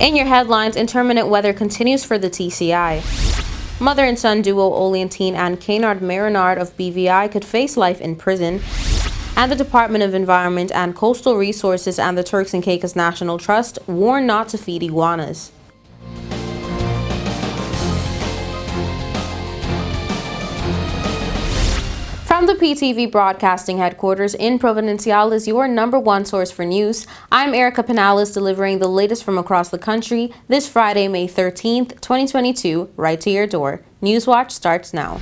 In your headlines, intermittent weather continues for the TCI. Mother and son duo Oleantine and Keynard Marinard of BVI could face life in prison. And the Department of Environment and Coastal Resources and the Turks and Caicos National Trust warn not to feed iguanas. From the PTV Broadcasting Headquarters in Providencial is your number one source for news. I'm Erica Pinales, delivering the latest from across the country this Friday, May 13th, 2022, right to your door. Newswatch starts now.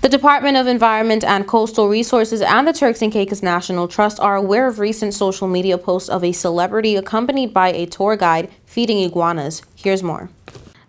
The Department of Environment and Coastal Resources and the Turks and Caicos National Trust are aware of recent social media posts of a celebrity accompanied by a tour guide feeding iguanas. Here's more.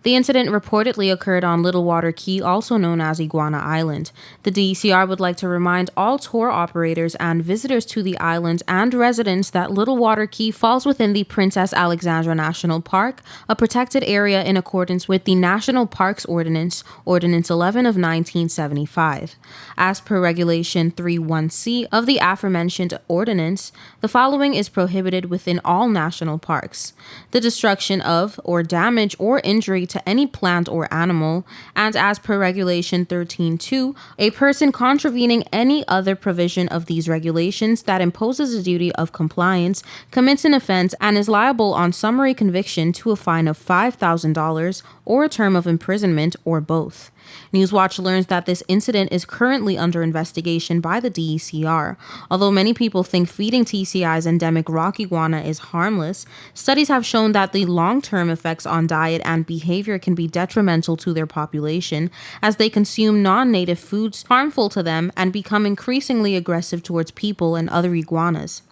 The incident reportedly occurred on Little Water Key, also known as Iguana Island. The DECR would like to remind all tour operators and visitors to the island and residents that Little Water Key falls within the Princess Alexandra National Park, a protected area in accordance with the National Parks Ordinance, Ordinance 11 of 1975. As per Regulation 31C of the aforementioned ordinance, the following is prohibited within all national parks: the destruction of, or damage or injury to any plant or animal, and as per Regulation 13.2, a person contravening any other provision of these regulations that imposes a duty of compliance commits an offense and is liable on summary conviction to a fine of $5,000 or a term of imprisonment or both. Newswatch learns that this incident is currently under investigation by the DECR. Although many people think feeding TCI's endemic rock iguana is harmless, studies have shown that the long-term effects on diet and behavior can be detrimental to their population as they consume non-native foods harmful to them and become increasingly aggressive towards people and other iguanas.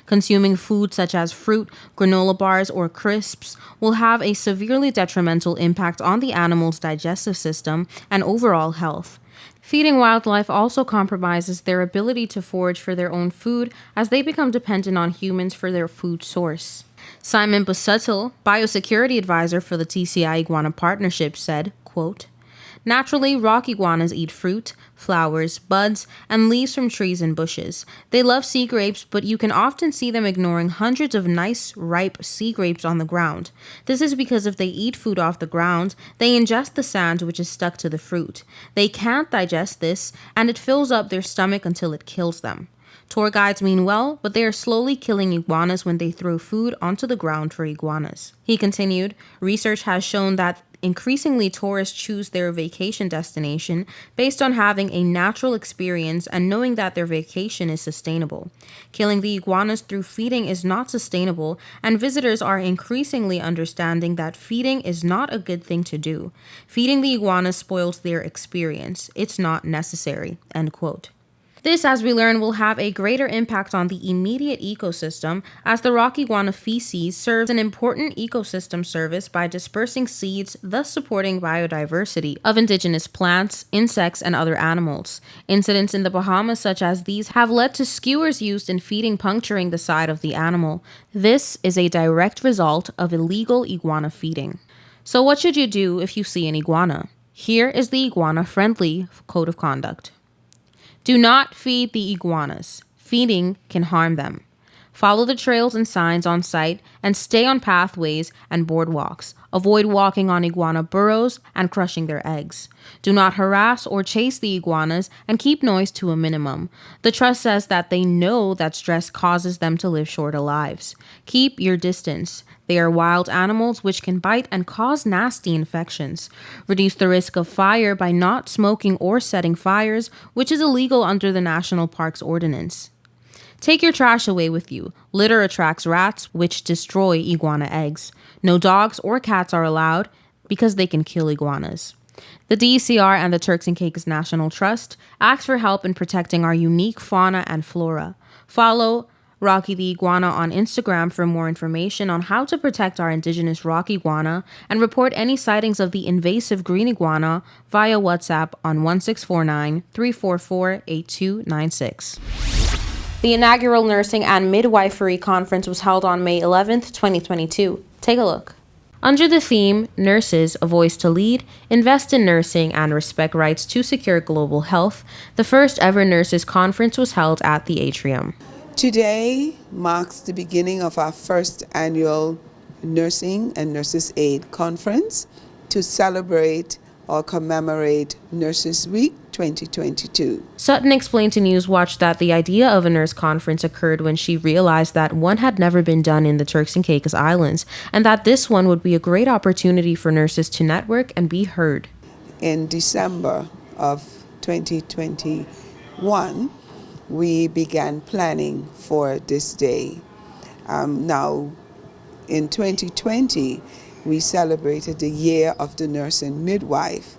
Consuming food such as fruit, granola bars, or crisps will have a severely detrimental impact on the animal's digestive system and overall health. Feeding wildlife also compromises their ability to forage for their own food as they become dependent on humans for their food source. Simon Busuttil, biosecurity advisor for the TCI Iguana Partnership, said, quote, "Naturally, rock iguanas eat fruit, flowers, buds, and leaves from trees and bushes. They love sea grapes, but you can often see them ignoring hundreds of nice, ripe sea grapes on the ground. This is because if they eat food off the ground, they ingest the sand which is stuck to the fruit. They can't digest this, and it fills up their stomach until it kills them. Tour guides mean well, but they are slowly killing iguanas when they throw food onto the ground for iguanas." He continued, "Research has shown that increasingly tourists choose their vacation destination based on having a natural experience and knowing that their vacation is sustainable. Killing the iguanas through feeding is not sustainable, and visitors are increasingly understanding that feeding is not a good thing to do. Feeding the iguanas spoils their experience. It's not necessary." End quote. This, as we learn, will have a greater impact on the immediate ecosystem as the rock iguana feces serves an important ecosystem service by dispersing seeds, thus supporting biodiversity of indigenous plants, insects, and other animals. Incidents in the Bahamas such as these have led to skewers used in feeding puncturing the side of the animal. This is a direct result of illegal iguana feeding. So what should you do if you see an iguana? Here is the iguana-friendly code of conduct. Do not feed the iguanas. Feeding can harm them. Follow the trails and signs on site and stay on pathways and boardwalks. Avoid walking on iguana burrows and crushing their eggs. Do not harass or chase the iguanas and keep noise to a minimum. The trust says that they know that stress causes them to live shorter lives. Keep your distance. They are wild animals which can bite and cause nasty infections. Reduce the risk of fire by not smoking or setting fires, which is illegal under the National Parks Ordinance. Take your trash away with you. Litter attracts rats, which destroy iguana eggs. No dogs or cats are allowed because they can kill iguanas. The DECR and the Turks and Caicos National Trust ask for help in protecting our unique fauna and flora. Follow Rocky the Iguana on Instagram for more information on how to protect our indigenous rock iguana and report any sightings of the invasive green iguana via WhatsApp on 1649-344-8296. The inaugural Nursing and Midwifery Conference was held on May 11th, 2022. Take a look. Under the theme, Nurses, a Voice to Lead, Invest in Nursing and Respect Rights to Secure Global Health, the first ever Nurses Conference was held at the Atrium. Today marks the beginning of our first annual Nursing and Nurses Aid Conference to celebrate or commemorate Nurses Week 2022. Sutton explained to Newswatch that the idea of a nurse conference occurred when she realized that one had never been done in the Turks and Caicos Islands, and that this one would be a great opportunity for nurses to network and be heard. In December of 2021, we began planning for this day. Now, in 2020, we celebrated the year of the nurse and midwife,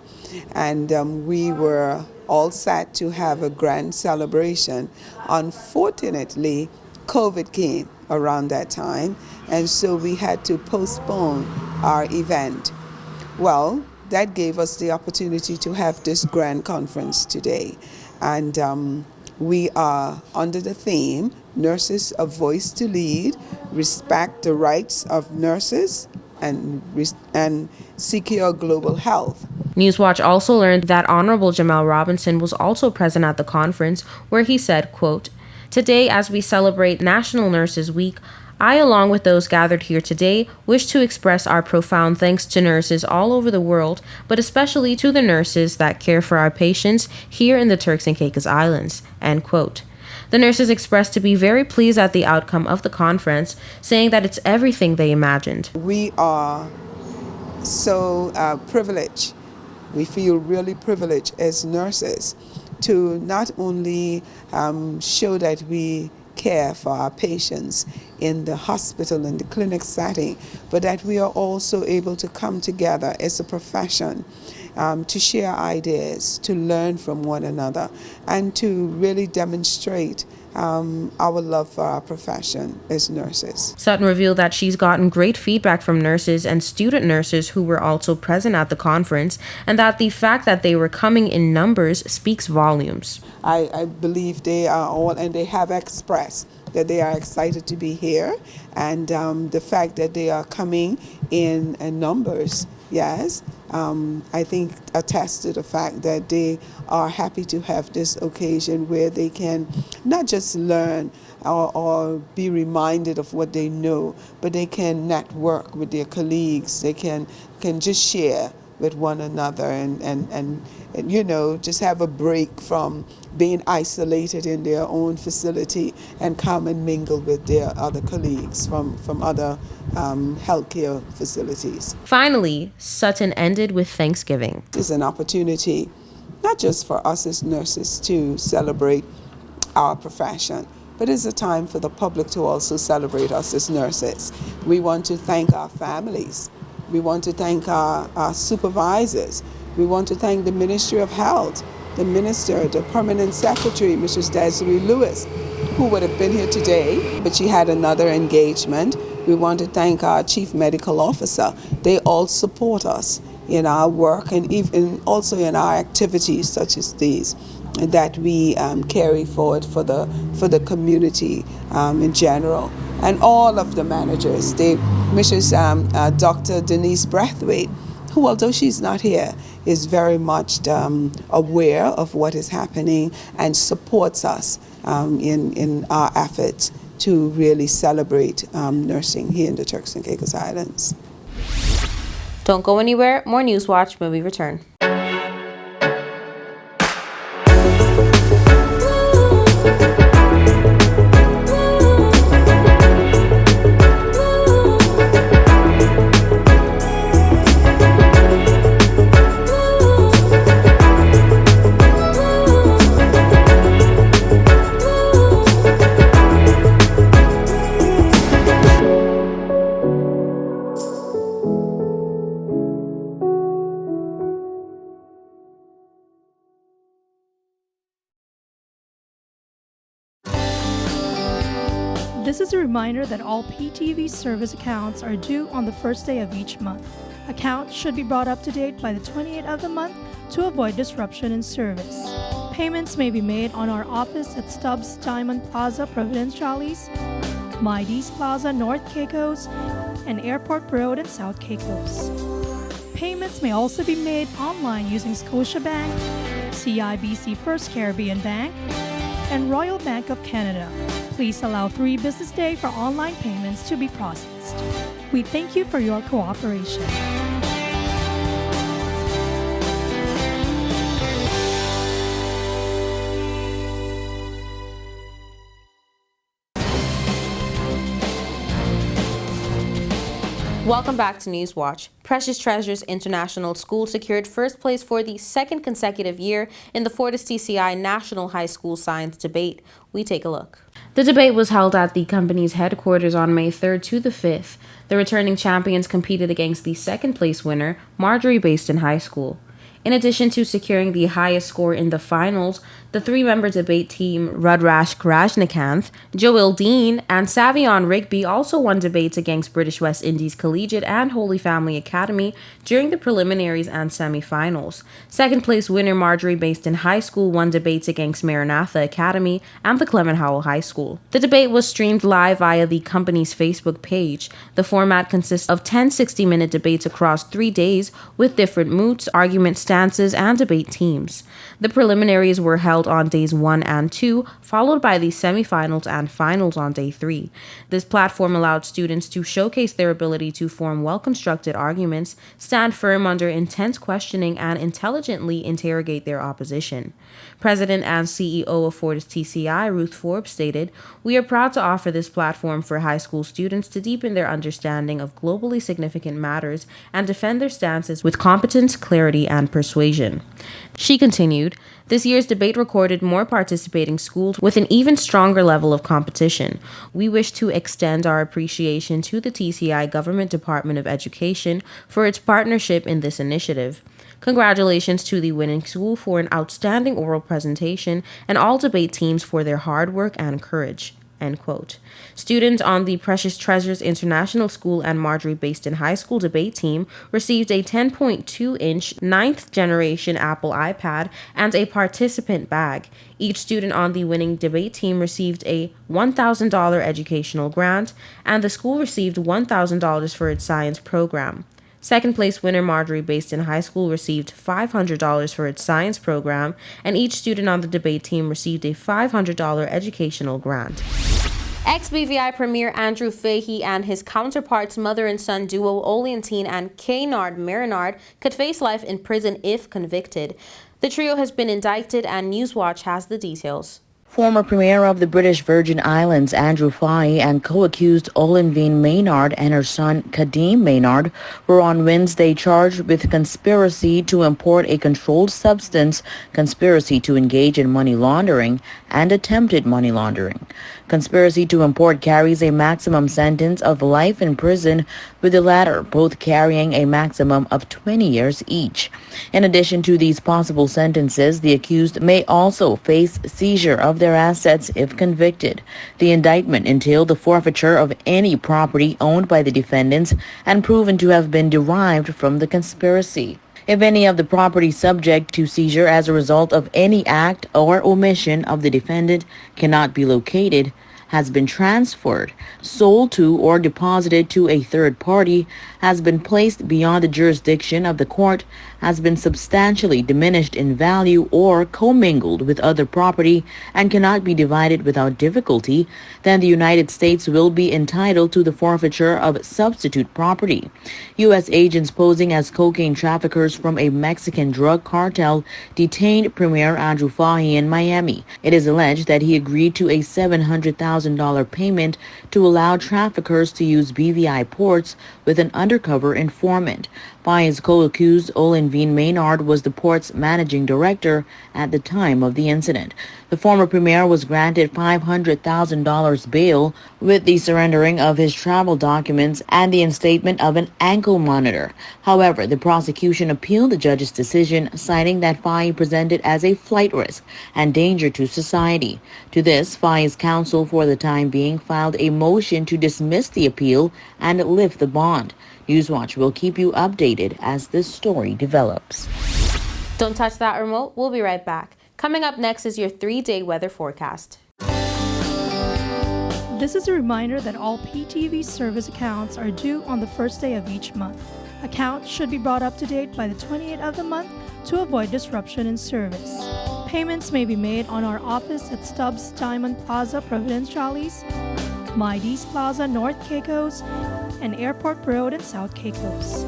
and we were all set to have a grand celebration. Unfortunately, COVID came around that time, and so we had to postpone our event. Well, that gave us the opportunity to have this grand conference today, and we are under the theme, Nurses, a Voice to Lead, Respect the Rights of Nurses, and Secure Global Health. Newswatch also learned that Honorable Jamal Robinson was also present at the conference, where he said, quote, "Today, as we celebrate National Nurses Week, I, along with those gathered here today, wish to express our profound thanks to nurses all over the world, but especially to the nurses that care for our patients here in the Turks and Caicos Islands." End quote. The nurses expressed to be very pleased at the outcome of the conference, saying that it's everything they imagined. We are so privileged. We feel really privileged as nurses to not only show that we care for our patients in the hospital and the clinic setting, but that we are also able to come together as a profession to share ideas, to learn from one another, and to really demonstrate our love for our profession as nurses. Sutton revealed that she's gotten great feedback from nurses and student nurses who were also present at the conference, and that the fact that they were coming in numbers speaks volumes. I believe they are all, and they have expressed that they are excited to be here, and the fact that they are coming in numbers, yes, I think attests to the fact that they are happy to have this occasion where they can not just learn or be reminded of what they know, but they can network with their colleagues. They can just share with one another and you know, just have a break from being isolated in their own facility and come and mingle with their other colleagues from other healthcare facilities. Finally, Sutton ended with Thanksgiving. This is an opportunity not just for us as nurses to celebrate our profession, but it's a time for the public to also celebrate us as nurses. We want to thank our families. We want to thank our supervisors. We want to thank the Ministry of Health, the Minister, the Permanent Secretary, Mrs. Desiree Lewis, who would have been here today, but she had another engagement. We want to thank our Chief Medical Officer. They all support us in our work and even also in our activities such as these that we carry forward for the community in general. And all of the managers, Mrs. Dr. Denise Brathwaite, who, although she's not here, is very much aware of what is happening and supports us in our efforts to really celebrate nursing here in the Turks and Caicos Islands. Don't go anywhere. More Newswatch when we return. This is a reminder that all PTV service accounts are due on the first day of each month. Accounts should be brought up to date by the 28th of the month to avoid disruption in service. Payments may be made on our office at Stubbs Diamond Plaza, Providenciales, Mides Plaza, North Caicos, and Airport Road in South Caicos. Payments may also be made online using Scotiabank, CIBC First Caribbean Bank, and Royal Bank of Canada. Please allow 3 business days for online payments to be processed. We thank you for your cooperation. Welcome back to Newswatch. Precious Treasures International School secured first place for the second consecutive year in the Fortis TCI National High School Science Debate. We take a look. The debate was held at the company's headquarters on May 3rd to the 5th. The returning champions competed against the second place winner, Marjorie Baston High School. In addition to securing the highest score in the finals, the three-member debate team Rudrash Krajnikanth, Joel Dean, and Savion Rigby also won debates against British West Indies Collegiate and Holy Family Academy during the preliminaries and semi-finals. Second-place winner Marjorie Baston High School won debates against Maranatha Academy and the Clement Howell High School. The debate was streamed live via the company's Facebook page. The format consists of 10 60-minute debates across 3 days with different moods, arguments, stances, and debate teams. The preliminaries were held on days 1 and 2, followed by the semifinals and finals on day 3. This platform allowed students to showcase their ability to form well-constructed arguments, stand firm under intense questioning, and intelligently interrogate their opposition. President and CEO of Fortis TCI, Ruth Forbes, stated, "We are proud to offer this platform for high school students to deepen their understanding of globally significant matters and defend their stances with competence, clarity, and persuasion." She continued, "This year's debate recorded more participating schools with an even stronger level of competition. We wish to extend our appreciation to the TCI Government Department of Education for its partnership in this initiative. Congratulations to the winning school for an outstanding oral presentation and all debate teams for their hard work and courage." End quote. Students on the Precious Treasures International School and Marjorie Baston High School debate team received a 10.2-inch 9th generation Apple iPad and a participant bag. Each student on the winning debate team received a $1,000 educational grant, and the school received $1,000 for its science program. Second place winner Marjorie Baston High School received $500 for its science program, and each student on the debate team received a $500 educational grant. Ex-BVI Premier Andrew Fahey and his counterparts mother and son duo Oleantine and Kaynard Marinard could face life in prison if convicted. The trio has been indicted, and Newswatch has the details. Former Premier of the British Virgin Islands Andrew Fahey and co-accused Oleantine Maynard and her son Kadeem Maynard were on Wednesday charged with conspiracy to import a controlled substance, conspiracy to engage in money laundering, and attempted money laundering. Conspiracy to import carries a maximum sentence of life in prison, with the latter both carrying a maximum of 20 years each. In addition to these possible sentences, the accused may also face seizure of their assets if convicted. The indictment entailed the forfeiture of any property owned by the defendants and proven to have been derived from the conspiracy. If any of the property subject to seizure as a result of any act or omission of the defendant cannot be located, has been transferred, sold to, or deposited to a third party, has been placed beyond the jurisdiction of the court, has been substantially diminished in value or commingled with other property, and cannot be divided without difficulty, then the United States will be entitled to the forfeiture of substitute property. U.S. agents posing as cocaine traffickers from a Mexican drug cartel detained Premier Andrew Fahey in Miami. It is alleged that he agreed to a $700,000 payment to allow traffickers to use BVI ports with an undercover informant. Fahey's co-accused Oleantine Maynard was the port's managing director at the time of the incident. The former premier was granted $500,000 bail with the surrendering of his travel documents and the instatement of an ankle monitor. However, the prosecution appealed the judge's decision, citing that Fahey presented as a flight risk and danger to society. To this, Fahey's counsel for the time being filed a motion to dismiss the appeal and lift the bond. Newswatch will keep you updated as this story develops. Don't touch that remote. We'll be right back. Coming up next is your 3-day weather forecast. This is a reminder that all PTV service accounts are due on the first day of each month. Accounts should be brought up to date by the 28th of the month to avoid disruption in service. Payments may be made on our office at Stubbs Diamond Plaza, Providenciales, Mides Plaza, North Caicos, and Airport Road in South Caicos.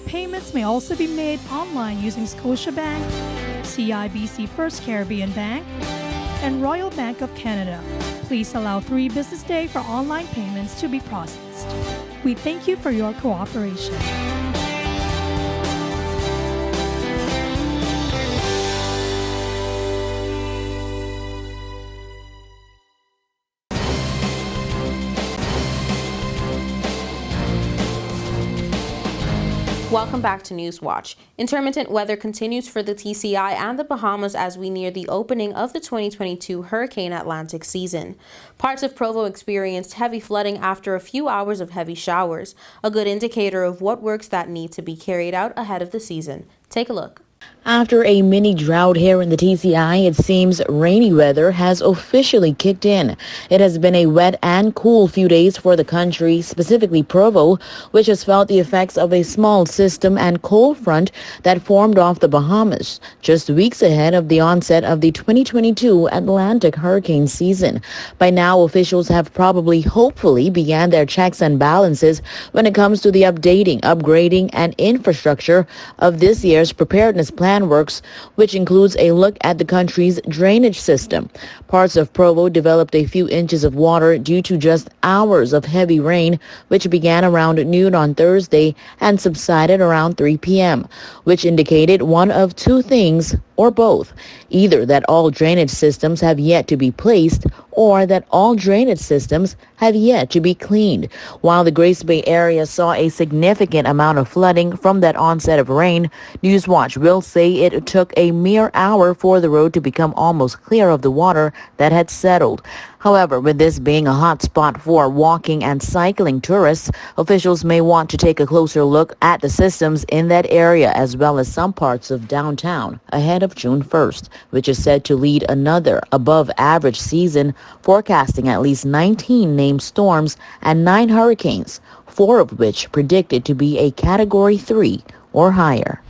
Payments may also be made online using Scotiabank, CIBC First Caribbean Bank, and Royal Bank of Canada. Please allow 3 business days for online payments to be processed. We thank you for your cooperation. Welcome back to Newswatch. Intermittent weather continues for the TCI and the Bahamas as we near the opening of the 2022 Hurricane Atlantic season. Parts of Provo experienced heavy flooding after a few hours of heavy showers, a good indicator of what works that need to be carried out ahead of the season. Take a look. After a mini drought here in the TCI, it seems rainy weather has officially kicked in. It has been a wet and cool few days for the country, specifically Provo, which has felt the effects of a small system and cold front that formed off the Bahamas, just weeks ahead of the onset of the 2022 Atlantic hurricane season. By now, officials have hopefully began their checks and balances when it comes to the updating, upgrading, and infrastructure of this year's preparedness plan works, which includes a look at the country's drainage system. Parts of Provo developed a few inches of water due to just hours of heavy rain, which began around noon on Thursday and subsided around 3 p.m., which indicated one of two things, or both. Either that all drainage systems have yet to be placed, or that all drainage systems have yet to be cleaned. While the Grace Bay area saw a significant amount of flooding from that onset of rain, Newswatch will say it took a mere hour for the road to become almost clear of the water that had settled. However, with this being a hot spot for walking and cycling tourists, officials may want to take a closer look at the systems in that area as well as some parts of downtown ahead of June 1st, which is said to lead another above-average season, forecasting at least 19 named storms and 9 hurricanes, 4 of which predicted to be a Category 3 or higher.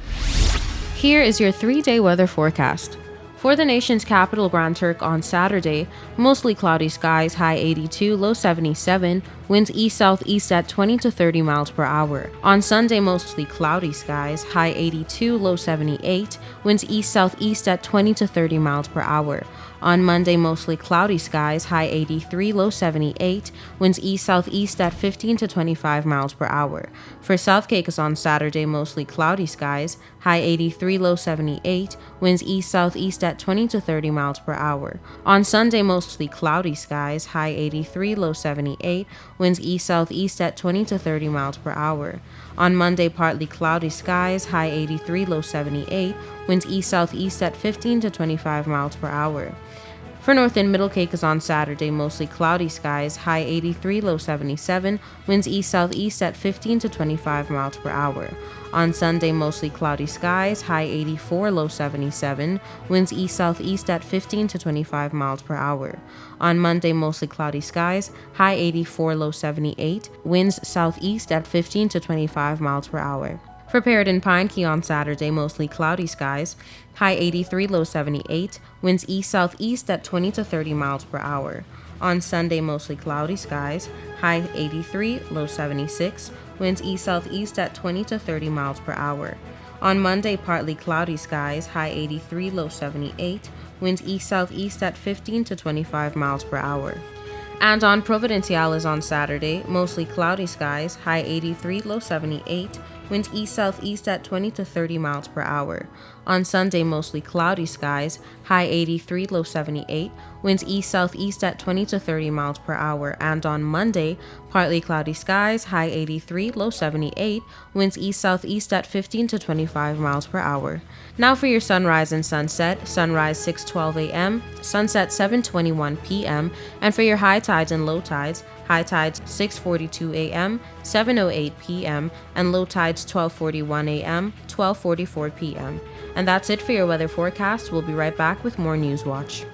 Here is your 3-day weather forecast. For the nation's capital, Grand Turk, on Saturday, mostly cloudy skies, high 82, low 77, winds east-southeast at 20 to 30 miles per hour. On Sunday, mostly cloudy skies, high 82, low 78, winds east-southeast at 20 to 30 miles per hour. On Monday, mostly cloudy skies, high 83, low 78, winds east-southeast at 15 to 25 miles per hour. For South Caicos on Saturday, mostly cloudy skies, high 83, low 78, winds east-southeast at 20 to 30 miles per hour. On Sunday, mostly cloudy skies, high 83, low 78, winds east-southeast at 20 to 30 miles per hour. On Monday, partly cloudy skies, high 83, low 78, winds east-southeast at 15 to 25 miles per hour. For North and Middle Caicos on Saturday, mostly cloudy skies, high 83, low 77, winds east-southeast at 15 to 25 miles per hour. On Sunday, mostly cloudy skies, high 84, low 77, winds east-southeast at 15 to 25 miles per hour. On Monday, mostly cloudy skies, high 84, low 78, winds southeast at 15 to 25 miles per hour. For Parrot and Pine Key on Saturday, mostly cloudy skies, high 83, low 78, winds east-southeast at 20 to 30 miles per hour. On Sunday, mostly cloudy skies, high 83, low 76, winds east-southeast at 20 to 30 miles per hour. On Monday, partly cloudy skies, high 83, low 78, winds east-southeast at 15 to 25 miles per hour. And on Providenciales on Saturday, mostly cloudy skies, high 83, low 78, winds east-southeast at 20 to 30 miles per hour. On Sunday, mostly cloudy skies, high 83, low 78, winds east-southeast at 20 to 30 miles per hour. And on Monday, partly cloudy skies, high 83, low 78, winds east-southeast at 15 to 25 miles per hour. Now for your sunrise and sunset: sunrise 6:12 a.m., sunset 7:21 p.m., and for your high tides and low tides: high tides 6:42 a.m., 7:08 p.m., and low tides 12:41 a.m., 12:44 p.m. And that's it for your weather forecast. We'll be right back with more Newswatch.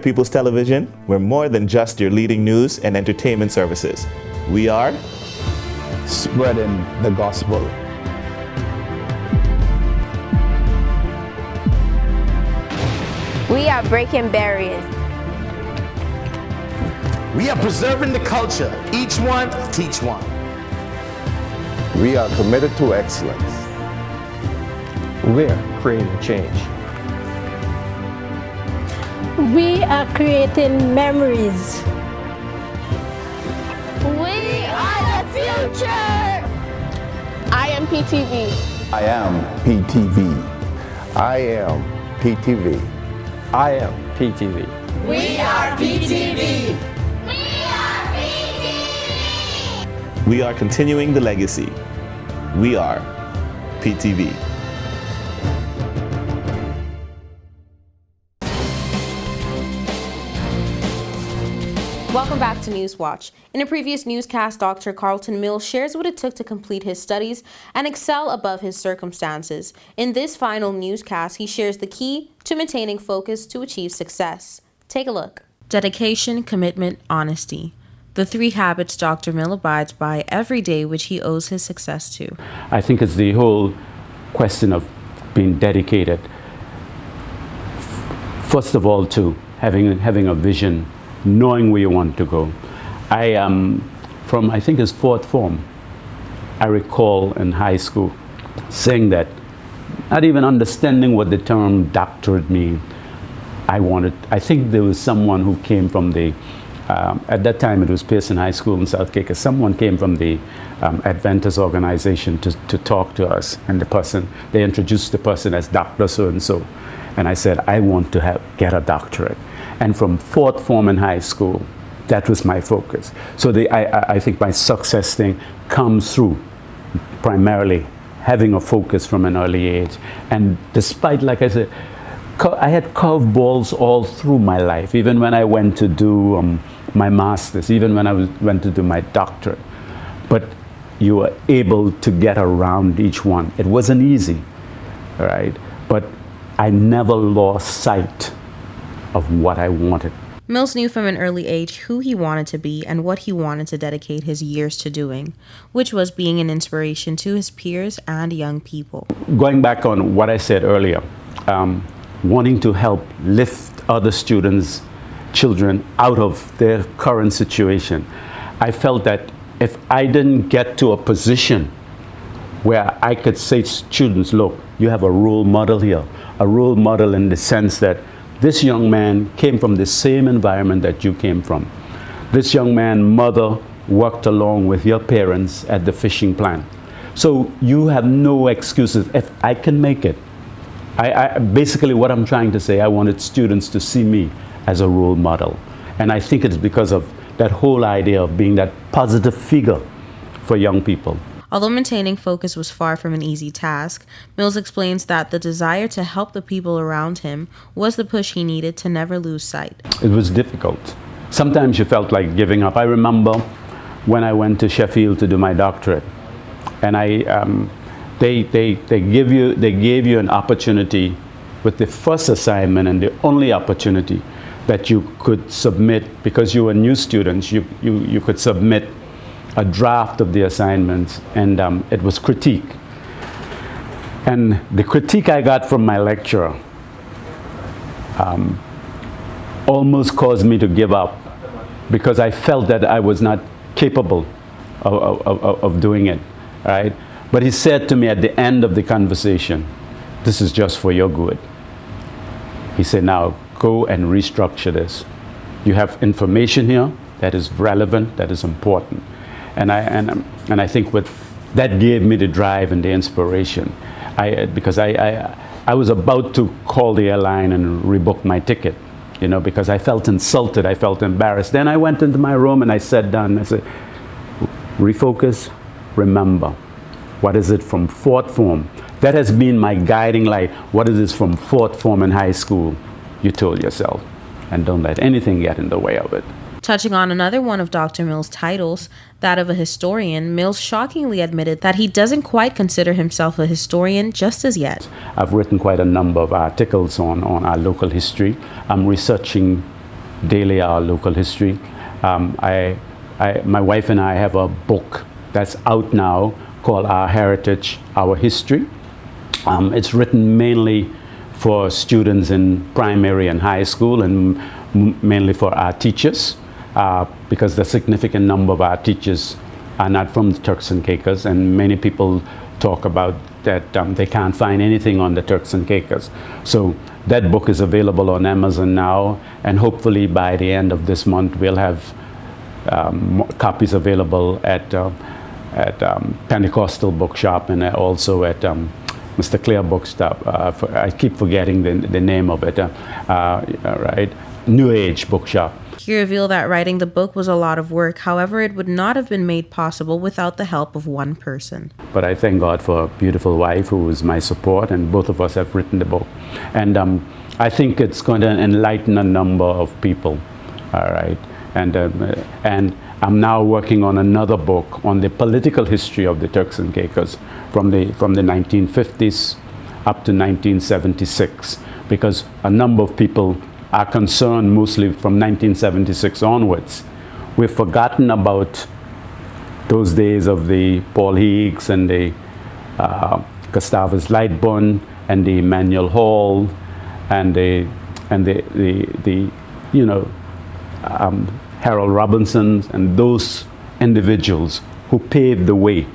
at People's Television, we're more than just your leading news and entertainment services. We are spreading the gospel. We are breaking barriers. We are preserving the culture. Each one, teach one. We are committed to excellence. We're creating change. We are creating memories. We are the future. I am PTV. I am PTV. I am PTV. I am PTV. We are PTV. We are continuing the legacy. We are PTV. Welcome back to Newswatch. In a previous newscast, Dr. Carlton Mills shares what it took to complete his studies and excel above his circumstances. In this final newscast, he shares the key to maintaining focus to achieve success. Take a look. Dedication, commitment, honesty. The 3 habits Dr. Mill abides by every day, which he owes his success to. I think it's the whole question of being dedicated. First of all, to having a vision, knowing where you want to go. I am from, I think it's 4th form. I recall in high school saying that, not even understanding what the term doctorate means. I think there was someone who came from the, at that time it was Pearson High School in South Caicos. Someone came from the Adventist organization to talk to us, and they introduced the person as Dr. So-and-so. And I said, I want to get a doctorate. And from 4th form in high school, that was my focus. So I think my success thing comes through primarily having a focus from an early age. And despite, like I said, I had curveballs all through my life, even when I went to do my master's, even when I went to do my doctorate. But you were able to get around each one. It wasn't easy, right? But I never lost sight of what I wanted. Mills knew from an early age who he wanted to be and what he wanted to dedicate his years to doing, which was being an inspiration to his peers and young people. Going back on what I said earlier, wanting to help lift other students, children out of their current situation, I felt that if I didn't get to a position where I could say to students, look, you have a role model here, a role model in the sense that this young man came from the same environment that you came from. This young man's mother worked along with your parents at the fishing plant. So you have no excuses. If I can make it, basically what I'm trying to say, I wanted students to see me as a role model. And I think it's because of that whole idea of being that positive figure for young people. Although maintaining focus was far from an easy task, Mills explains that the desire to help the people around him was the push he needed to never lose sight. It was difficult. Sometimes you felt like giving up. I remember when I went to Sheffield to do my doctorate, and they gave you an opportunity with the first assignment and the only opportunity that you could submit, because you were new students, you could submit a draft of the assignments, and it was critique. And the critique I got from my lecturer almost caused me to give up, because I felt that I was not capable of doing it, right? But he said to me at the end of the conversation, this is just for your good. He said, now go and restructure this. You have information here that is relevant, that is important. And I think that gave me the drive and the inspiration. Because I was about to call the airline and rebook my ticket, because I felt insulted, I felt embarrassed. Then I went into my room and I sat down and I said, refocus, remember, what is it from 4th form? That has been my guiding light. What is this from 4th form in high school? You told yourself, and don't let anything get in the way of it. Touching on another one of Dr. Mills' titles, that of a historian, Mills shockingly admitted that he doesn't quite consider himself a historian just as yet. I've written quite a number of articles on our local history. I'm researching daily our local history. My wife and I have a book that's out now called Our Heritage, Our History. It's written mainly for students in primary and high school, and mainly for our teachers, because the significant number of our teachers are not from the Turks and Caicos, and many people talk about that they can't find anything on the Turks and Caicos. So that book is available on Amazon now, and hopefully by the end of this month we'll have copies available at Pentecostal Bookshop, and also at Mr. Clear Bookstop. I keep forgetting the name of it. Right, New Age Bookshop. He revealed that writing the book was a lot of work. However, it would not have been made possible without the help of one person. But I thank God for a beautiful wife who is my support, and both of us have written the book. And I think it's going to enlighten a number of people. All right, and I'm now working on another book on the political history of the Turks and Caicos from the 1950s up to 1976, because a number of people are concerned mostly from 1976 onwards. We've forgotten about those days of the Paul Higgs and the Gustavus Lightbone and the Emmanuel Hall and the Harold Robinson, and those individuals who paved the way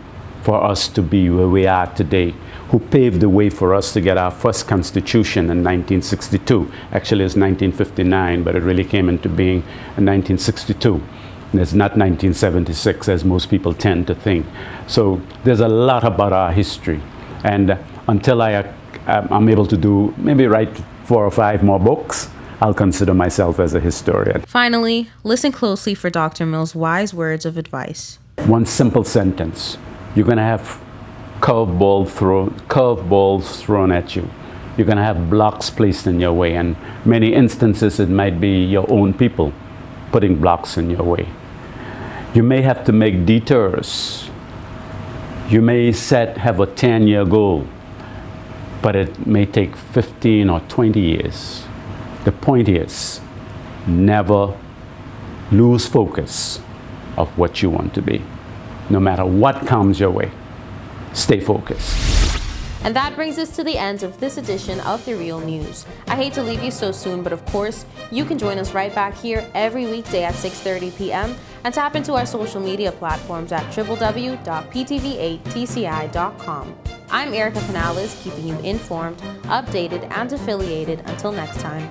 for us to be where we are today, who paved the way for us to get our first constitution in 1962. Actually, it's 1959, but it really came into being in 1962. And it's not 1976, as most people tend to think. So there's a lot about our history. And until I'm able to maybe write 4 or 5 more books, I'll consider myself as a historian. Finally, listen closely for Dr. Mills' wise words of advice. One simple sentence. You're going to have curveballs thrown at you. You're going to have blocks placed in your way. And many instances, it might be your own people putting blocks in your way. You may have to make detours. You may have a 10-year goal, but it may take 15 or 20 years. The point is, never lose focus of what you want to be. No matter what comes your way, stay focused. And that brings us to the end of this edition of The Real News. I hate to leave you so soon, but of course, you can join us right back here every weekday at 6:30 p.m. and tap into our social media platforms at www.ptv8tci.com. I'm Erica Canales, keeping you informed, updated, and affiliated. Until next time.